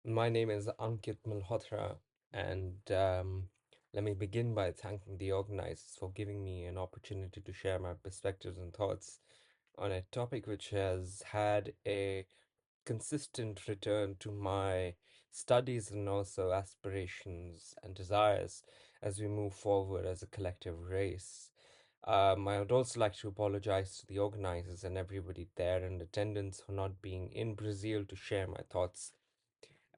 My name is Ankit Malhotra, and let me begin by thanking the organizers for giving me an opportunity to share my perspectives and thoughts on a topic which has had a consistent return to my studies and also aspirations and desires as we move forward as a collective race. I would also like to apologize to the organizers and everybody there in attendance for not being in Brazil to share my thoughts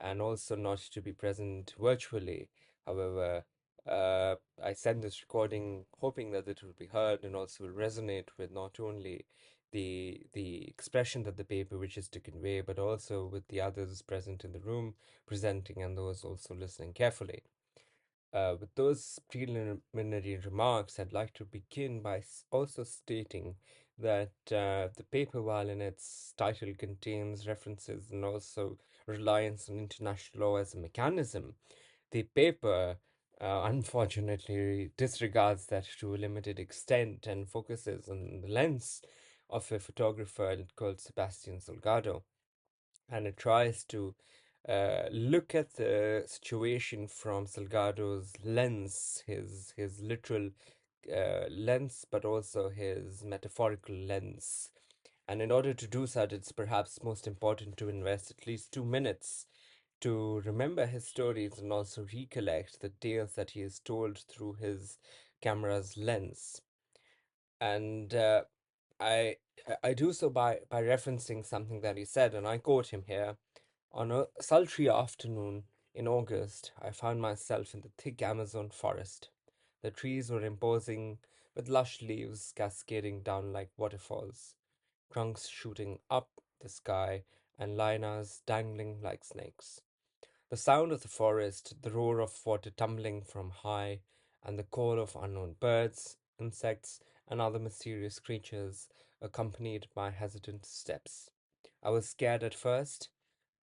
and also not to be present virtually. However, I send this recording hoping that it will be heard and also will resonate with not only the expression that the paper wishes to convey, but also with the others present in the room presenting and those also listening carefully. With those preliminary remarks, I'd like to begin by also stating that the paper, while in its title contains references and also reliance on international law as a mechanism, the paper unfortunately disregards that to a limited extent and focuses on the lens of a photographer called Sebastian Salgado, and it tries to look at the situation from Salgado's lens, his literal lens, but also his metaphorical lens. And in order to do that, it's perhaps most important to invest at least 2 minutes to remember his stories and also recollect the tales that he has told through his camera's lens. And I I do so by referencing something that he said, and I quote him here. On a sultry afternoon in August, I found myself in the thick Amazon forest. The trees were imposing, with lush leaves cascading down like waterfalls, trunks shooting up the sky, and lianas dangling like snakes. The sound of the forest, the roar of water tumbling from high, and the call of unknown birds, insects, and other mysterious creatures accompanied my hesitant steps. I was scared at first,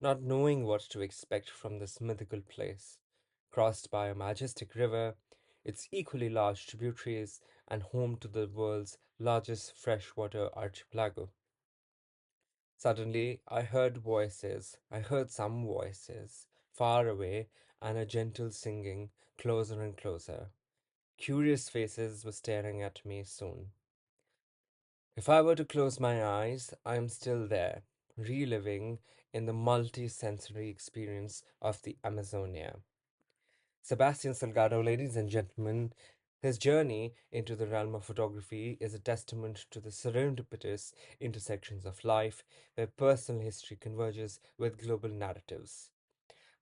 not knowing what to expect from this mythical place, crossed by a majestic river, its equally large tributaries, and home to the world's largest freshwater archipelago. Suddenly, I heard some voices, far away, and a gentle singing, closer and closer. Curious faces were staring at me soon. If I were to close my eyes, I am still there, reliving in the multi-sensory experience of the Amazonia. Sebastian Salgado, ladies and gentlemen, his journey into the realm of photography is a testament to the serendipitous intersections of life where personal history converges with global narratives.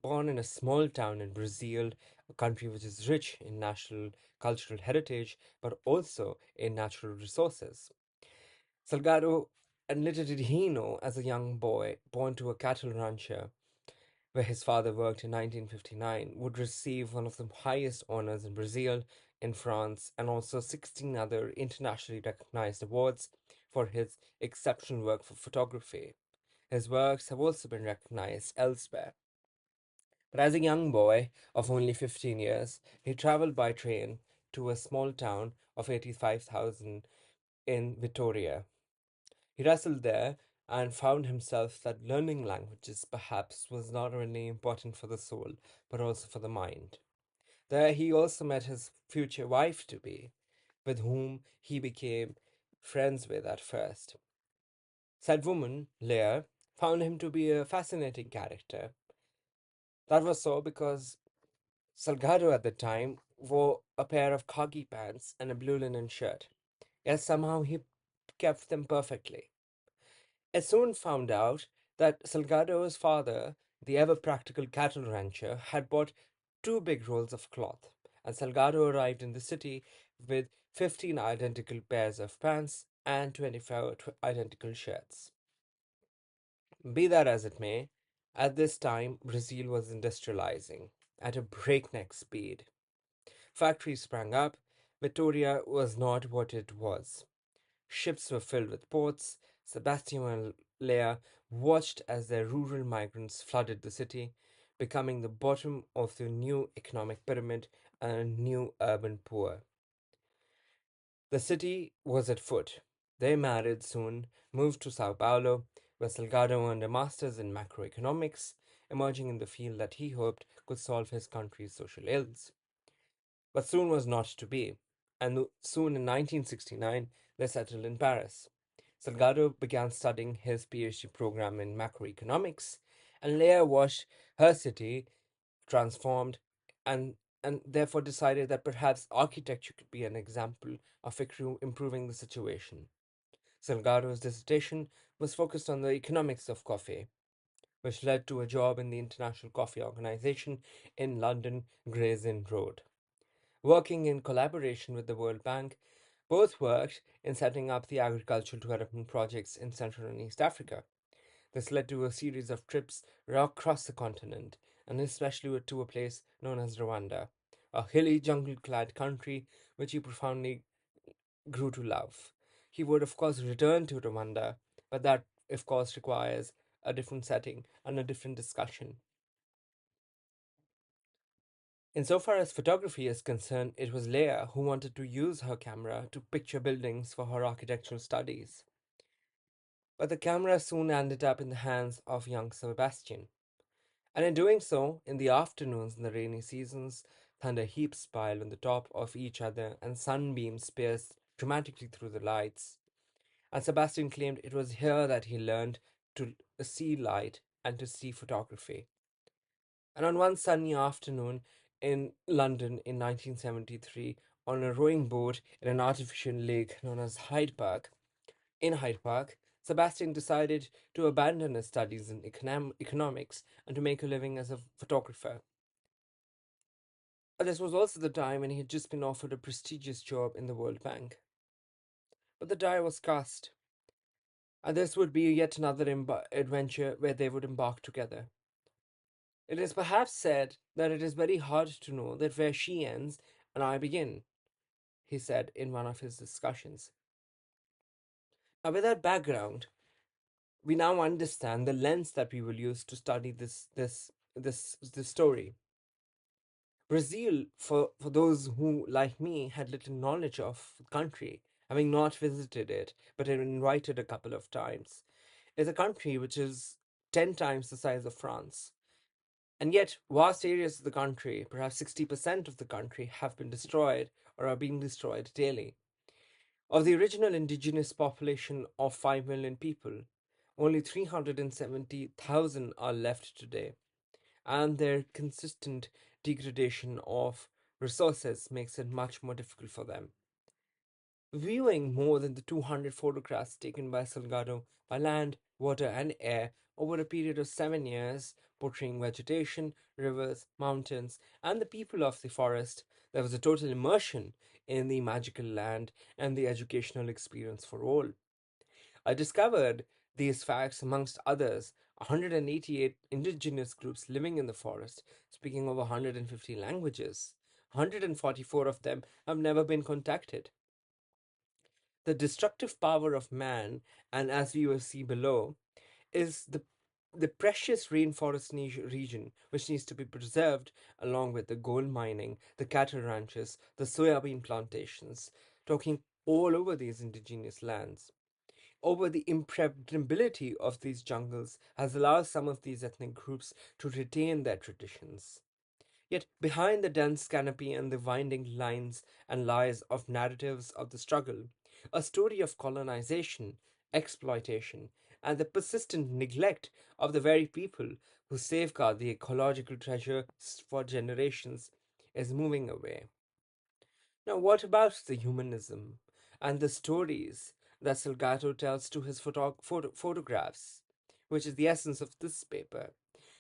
Born in a small town in Brazil, a country which is rich in national cultural heritage but also in natural resources, Salgado, and little did he know, as a young boy born to a cattle rancher where his father worked in 1959, would receive one of the highest honors in Brazil, in France, and also 16 other internationally recognized awards for his exceptional work for photography. His works have also been recognized elsewhere. But as a young boy of only 15 years, he traveled by train to a small town of 85,000 in Vitoria. He wrestled there and found himself that learning languages perhaps was not only important for the soul, but also for the mind. There he also met his future wife to be, with whom he became friends with at first. Said woman, Leah, found him to be a fascinating character. That was so because Salgado at the time wore a pair of khaki pants and a blue linen shirt, yet somehow he kept them perfectly. I soon found out that Salgado's father, the ever practical cattle rancher, had bought two big rolls of cloth, and Salgado arrived in the city with 15 identical pairs of pants and 24 identical shirts. Be that as it may, at this time Brazil was industrializing at a breakneck speed. Factories sprang up. Victoria was not what it was. Ships were filled with ports. Sebastian and Leia watched as their rural migrants flooded the city, becoming the bottom of the new economic pyramid and a new urban poor. The city was at foot. They married soon, moved to Sao Paulo, where Salgado earned a master's in macroeconomics, emerging in the field that he hoped could solve his country's social ills. But soon was not to be, and soon in 1969 they settled in Paris. Salgado began studying his PhD program in macroeconomics, and Leah watched her city transformed and therefore decided that perhaps architecture could be an example of improving the situation. Salgado's dissertation was focused on the economics of coffee, which led to a job in the International Coffee Organization in London, Gray's Inn Road. Working in collaboration with the World Bank, both worked in setting up the agricultural development projects in Central and East Africa. This led to a series of trips across the continent, and especially to a place known as Rwanda, a hilly, jungle clad country which he profoundly grew to love. He would, of course, return to Rwanda, but that, of course, requires a different setting and a different discussion. Insofar as photography is concerned, it was Leah who wanted to use her camera to picture buildings for her architectural studies. But the camera soon ended up in the hands of young Sebastian. And in doing so, in the afternoons in the rainy seasons, thunder heaps pile on the top of each other and sunbeams pierce dramatically through the lights. And Sebastian claimed it was here that he learned to see light and to see photography. And on one sunny afternoon in London in 1973, on a rowing boat in an artificial lake known as Hyde Park, Sebastian decided to abandon his studies in economics and to make a living as a photographer. This was also the time when he had just been offered a prestigious job in the World Bank. But the die was cast, and this would be yet another adventure where they would embark together. It is perhaps said that it is very hard to know that where she ends and I begin, he said in one of his discussions. Now, with that background, we now understand the lens that we will use to study this story. Brazil, for those who, like me, had little knowledge of the country, having not visited it, but had been invited a couple of times, is a country which is 10 times the size of France. And yet, vast areas of the country, perhaps 60% of the country, have been destroyed or are being destroyed daily. Of the original indigenous population of 5 million people, only 370,000 are left today, and their consistent degradation of resources makes it much more difficult for them. Viewing more than the 200 photographs taken by Salgado by land, water, and air over a period of 7 years, portraying vegetation, rivers, mountains, and the people of the forest, there was a total immersion in the magical land and the educational experience for all. I discovered these facts amongst others 188 indigenous groups living in the forest, speaking over 150 languages. 144 of them have never been contacted. The destructive power of man, and as we will see below, is the precious rainforest region which needs to be preserved along with the gold mining, the cattle ranches, the soybean plantations, talking all over these indigenous lands. Over the impregnability of these jungles has allowed some of these ethnic groups to retain their traditions. Yet behind the dense canopy and the winding lines and lies of narratives of the struggle, a story of colonization, exploitation, and the persistent neglect of the very people who safeguard the ecological treasure for generations is moving away. Now, what about the humanism and the stories that Salgado tells to his photographs, which is the essence of this paper?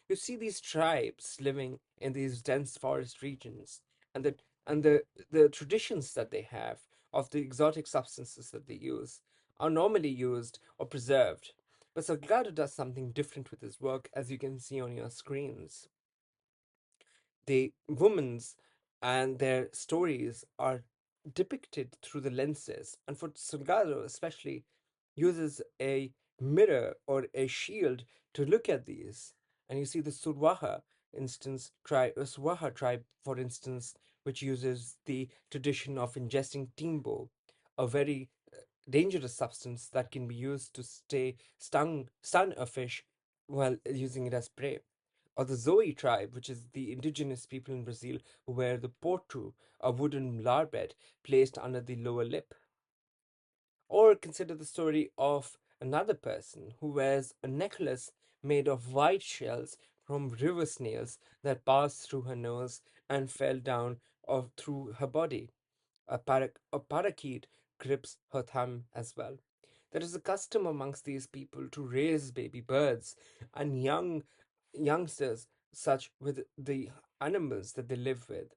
You see these tribes living in these dense forest regions, and the traditions that they have of the exotic substances that they use are normally used or preserved. But Salgado does something different with his work, as you can see on your screens. The women's and their stories are depicted through the lenses, and for Salgado especially, uses a mirror or a shield to look at these. And you see the Surwaha tribe, for instance, which uses the tradition of ingesting timbo, a very dangerous substance that can be used to stun a fish while using it as prey. Or the Zoe tribe, which is the indigenous people in Brazil who wear the portu, a wooden larbet placed under the lower lip. Or consider the story of another person who wears a necklace made of white shells from river snails that passed through her nose and fell down or through her body. A parakeet grips her thumb as well. There is a custom amongst these people to raise baby birds and youngsters such with the animals that they live with.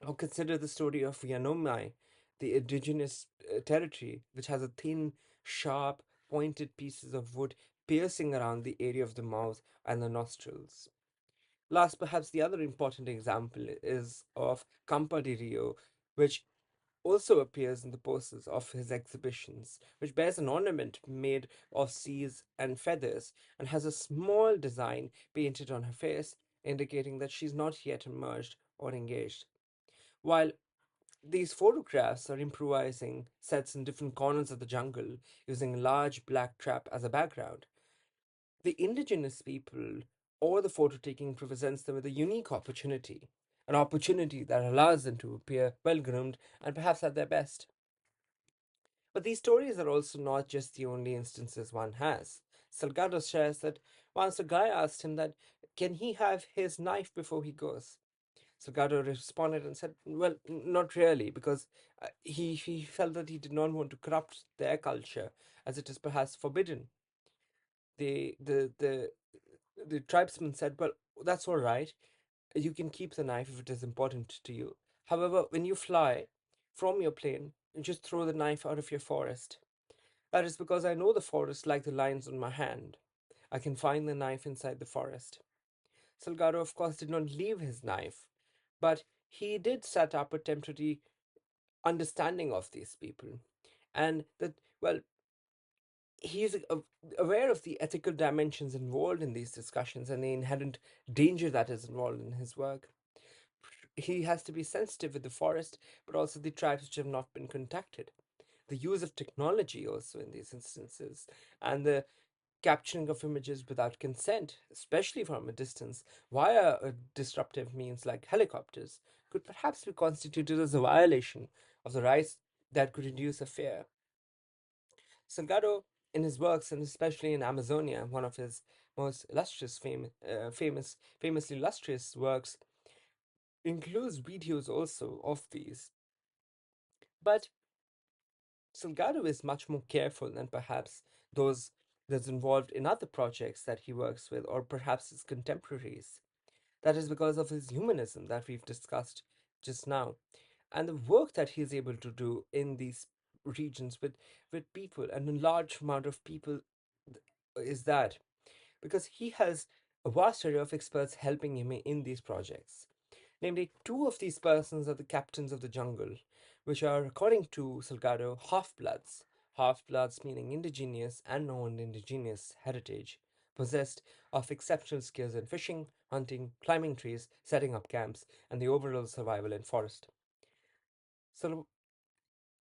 Or consider the story of Yanomai, the indigenous territory, which has a thin, sharp, pointed pieces of wood piercing around the area of the mouth and the nostrils. Last, perhaps the other important example is of Campa de Rio, which also appears in the posters of his exhibitions, which bears an ornament made of seas and feathers and has a small design painted on her face, indicating that she's not yet emerged or engaged. While these photographs are improvising sets in different corners of the jungle using a large black trap as a background, the indigenous people or the photo taking presents them with a unique opportunity, an opportunity that allows them to appear well groomed and perhaps at their best. But these stories are also not just the only instances one has. Salgado shares that once a guy asked him that can he have his knife before he goes. Salgado responded and said, "Well, not really, because he felt that he did not want to corrupt their culture, as it is perhaps forbidden." The the the the tribesman said, "Well, that's all right. You can keep the knife if it is important to you. However, when you fly from your plane, just throw the knife out of your forest. That is because I know the forest like the lines on my hand. I can find the knife inside the forest." Salgado, of course, did not leave his knife, but he did set up a temporary understanding of these people. And that, well, he's aware of the ethical dimensions involved in these discussions and the inherent danger that is involved in his work. He has to be sensitive with the forest, but also the tribes which have not been contacted. The use of technology also in these instances, and the capturing of images without consent, especially from a distance, via a disruptive means like helicopters, could perhaps be constituted as a violation of the rights that could induce a fear. Salgado, in his works, and especially in Amazonia, one of his most famously illustrious works, includes videos also of these. But Salgado is much more careful than perhaps those that's involved in other projects that he works with, or perhaps his contemporaries. That is because of his humanism that we've discussed just now, and the work that he is able to do in these regions with people and a large amount of people is that because he has a vast array of experts helping him in these projects. Namely, two of these persons are the captains of the jungle, which are, according to Salgado, half bloods. Half bloods meaning indigenous and non indigenous heritage, possessed of exceptional skills in fishing, hunting, climbing trees, setting up camps, and the overall survival in forest. So,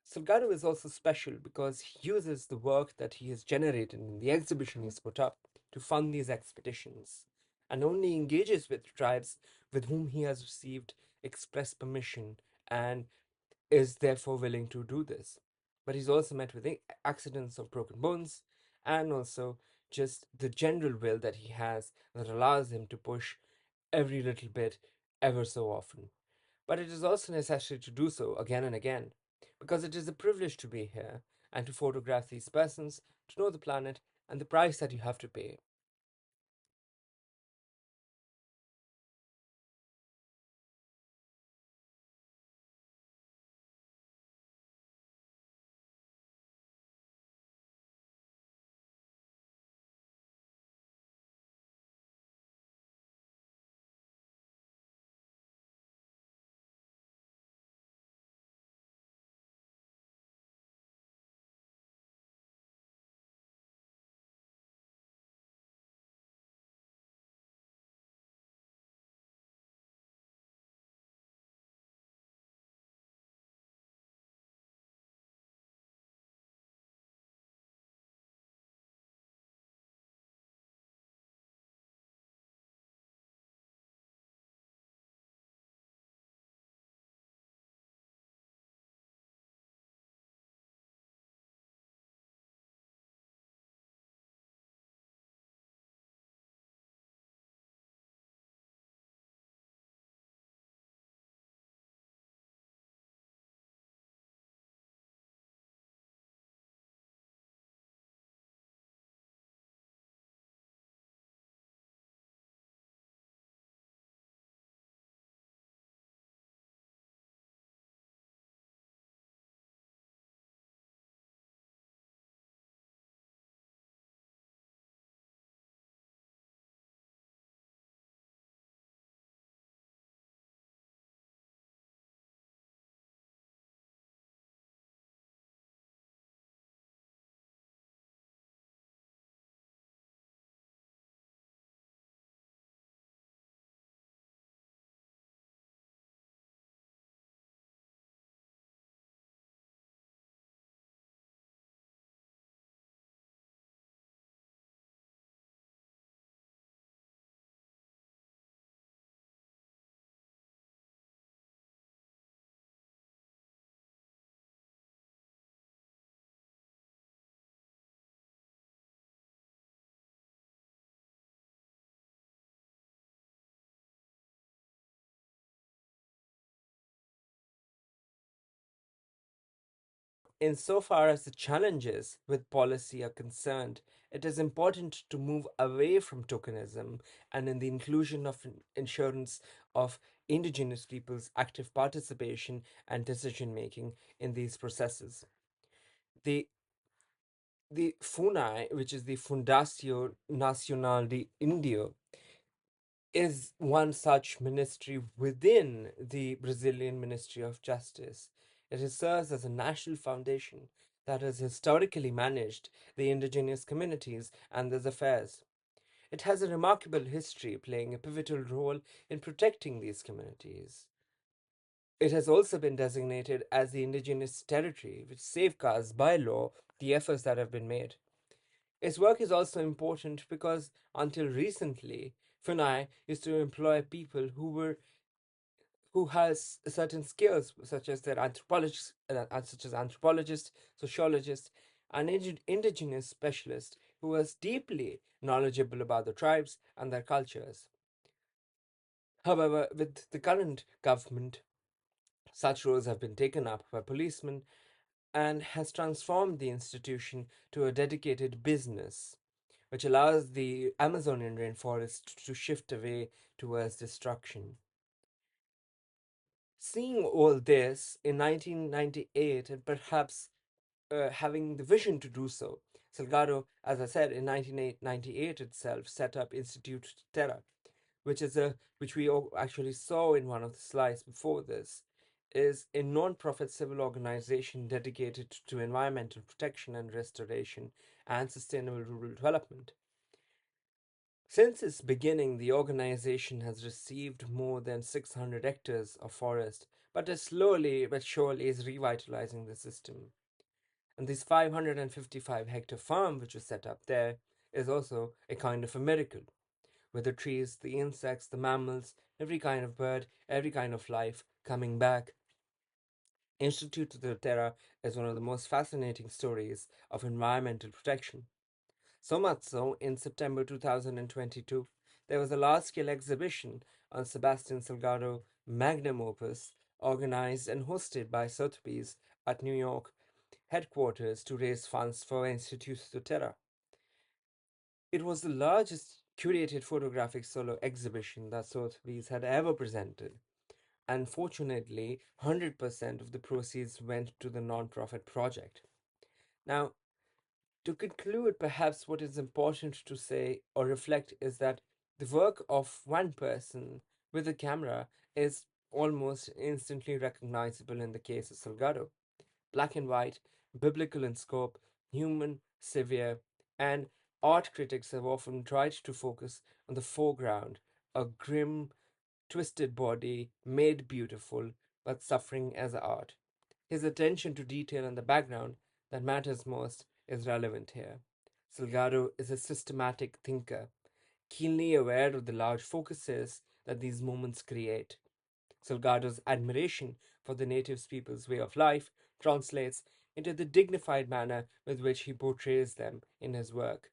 Salgado is also special because he uses the work that he has generated in the exhibition he's put up to fund these expeditions and only engages with tribes with whom he has received express permission and is therefore willing to do this. But he's also met with accidents of broken bones and also just the general will that he has that allows him to push every little bit ever so often. But it is also necessary to do so again and again, because it is a privilege to be here and to photograph these persons, to know the planet, and the price that you have to pay. Insofar as the challenges with policy are concerned, it is important to move away from tokenism and in the inclusion of insurance of indigenous peoples' active participation and decision making in these processes. The the FUNAI, which is the Fundación Nacional de Indio, is one such ministry within the Brazilian Ministry of Justice. It serves as a national foundation that has historically managed the indigenous communities and their affairs. It has a remarkable history playing a pivotal role in protecting these communities. It has also been designated as the indigenous territory, which safeguards by law the efforts that have been made. Its work is also important because until recently, Funai used to employ people who has certain skills such as their anthropologists, sociologists, and indigenous specialists who was deeply knowledgeable about the tribes and their cultures. However, with the current government, such roles have been taken up by policemen and has transformed the institution to a dedicated business, which allows the Amazonian rainforest to shift away towards destruction. Seeing all this in 1998 and perhaps having the vision to do so, Salgado, as I said, in 1998 itself set up Institute Terra, which we actually saw in one of the slides before this, is a non-profit civil organization dedicated to environmental protection and restoration and sustainable rural development. Since its beginning, the organization has received more than 600 hectares of forest, but is slowly but surely is revitalizing the system. And this 555-hectare farm which was set up there is also a kind of a miracle, with the trees, the insects, the mammals, every kind of bird, every kind of life coming back. Institute de Terra is one of the most fascinating stories of environmental protection. So much so, in September 2022, there was a large scale exhibition on Sebastian Salgado magnum opus, organized and hosted by Sotheby's at New York headquarters to raise funds for Institute de Terra. It was the largest curated photographic solo exhibition that Sotheby's had ever presented. And fortunately, 100% of the proceeds went to the non-profit project. Now, to conclude, perhaps what is important to say or reflect is that the work of one person with a camera is almost instantly recognizable in the case of Salgado. Black and white, biblical in scope, human, severe, and art critics have often tried to focus on the foreground, a grim, twisted body made beautiful but suffering as art. His attention to detail in the background that matters most is relevant here. Salgado is a systematic thinker, keenly aware of the large focuses that these moments create. Salgado's admiration for the native people's way of life translates into the dignified manner with which he portrays them in his work.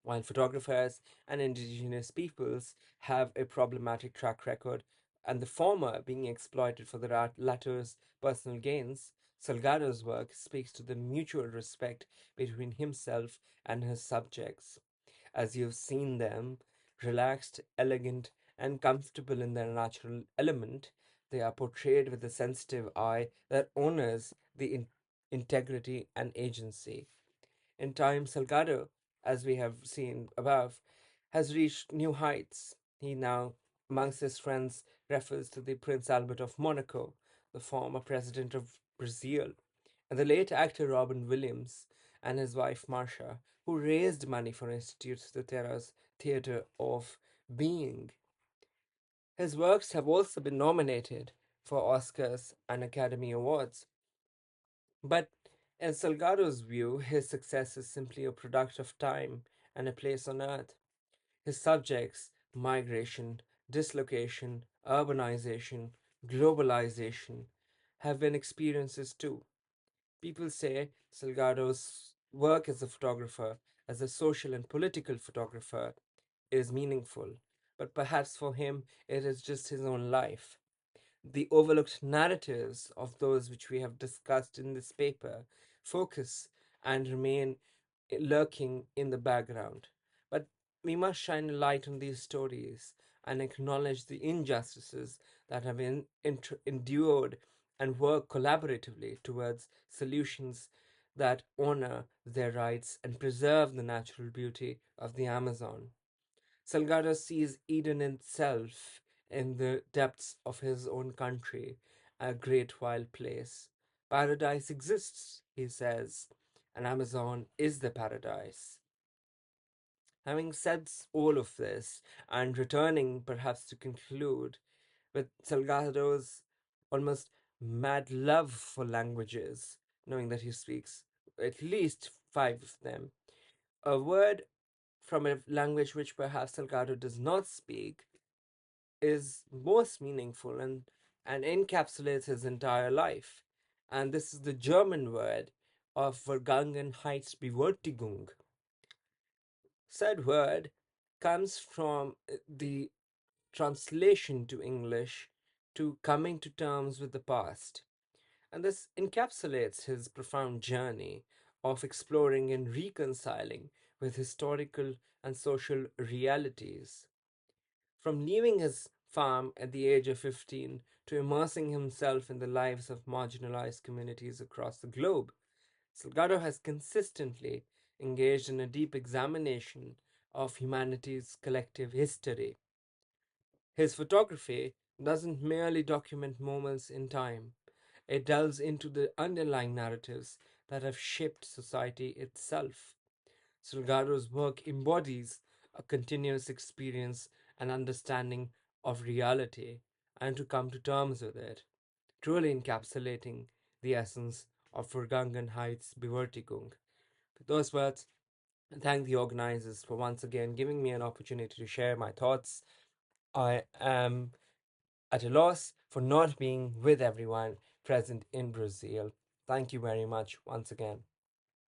While photographers and indigenous peoples have a problematic track record, and the former being exploited for the latter's personal gains, Salgado's work speaks to the mutual respect between himself and his subjects. As you've seen them, relaxed, elegant, and comfortable in their natural element, they are portrayed with a sensitive eye that honors the integrity and agency. In time, Salgado, as we have seen above, has reached new heights. He now, amongst his friends, refers to the Prince Albert of Monaco, the former president of Brazil, and the late actor Robin Williams and his wife Marcia, who raised money for Institute de Terra's Theatre of Being. His works have also been nominated for Oscars and Academy Awards. But in Salgado's view, his success is simply a product of time and a place on earth. His subjects, migration, dislocation, urbanization, globalization, have been experiences too. People say Salgado's work as a photographer, as a social and political photographer, is meaningful, but perhaps for him it is just his own life. The overlooked narratives of those which we have discussed in this paper focus and remain lurking in the background. But we must shine a light on these stories and acknowledge the injustices that have endured and work collaboratively towards solutions that honor their rights and preserve the natural beauty of the Amazon. Salgado sees Eden itself in the depths of his own country, a great wild place. Paradise exists, he says, and Amazon is the paradise. Having said all of this, and returning perhaps to conclude with Salgado's almost mad love for languages, knowing that he speaks at least five of them, a word from a language which perhaps Salgado does not speak is most meaningful and encapsulates his entire life. And this is the German word of Vergangenheitsbewältigung. Said word comes from the translation to English to coming to terms with the past. And this encapsulates his profound journey of exploring and reconciling with historical and social realities. From leaving his farm at the age of 15 to immersing himself in the lives of marginalized communities across the globe, Salgado has consistently engaged in a deep examination of humanity's collective history. His photography doesn't merely document moments in time, it delves into the underlying narratives that have shaped society itself. Salgado's work embodies a continuous experience and understanding of reality and to come to terms with it, truly encapsulating the essence of Vergangenheitsbewältigung. With those words, I thank the organizers for once again giving me an opportunity to share my thoughts. I am at a loss for not being with everyone present in Brazil. Thank you very much once again.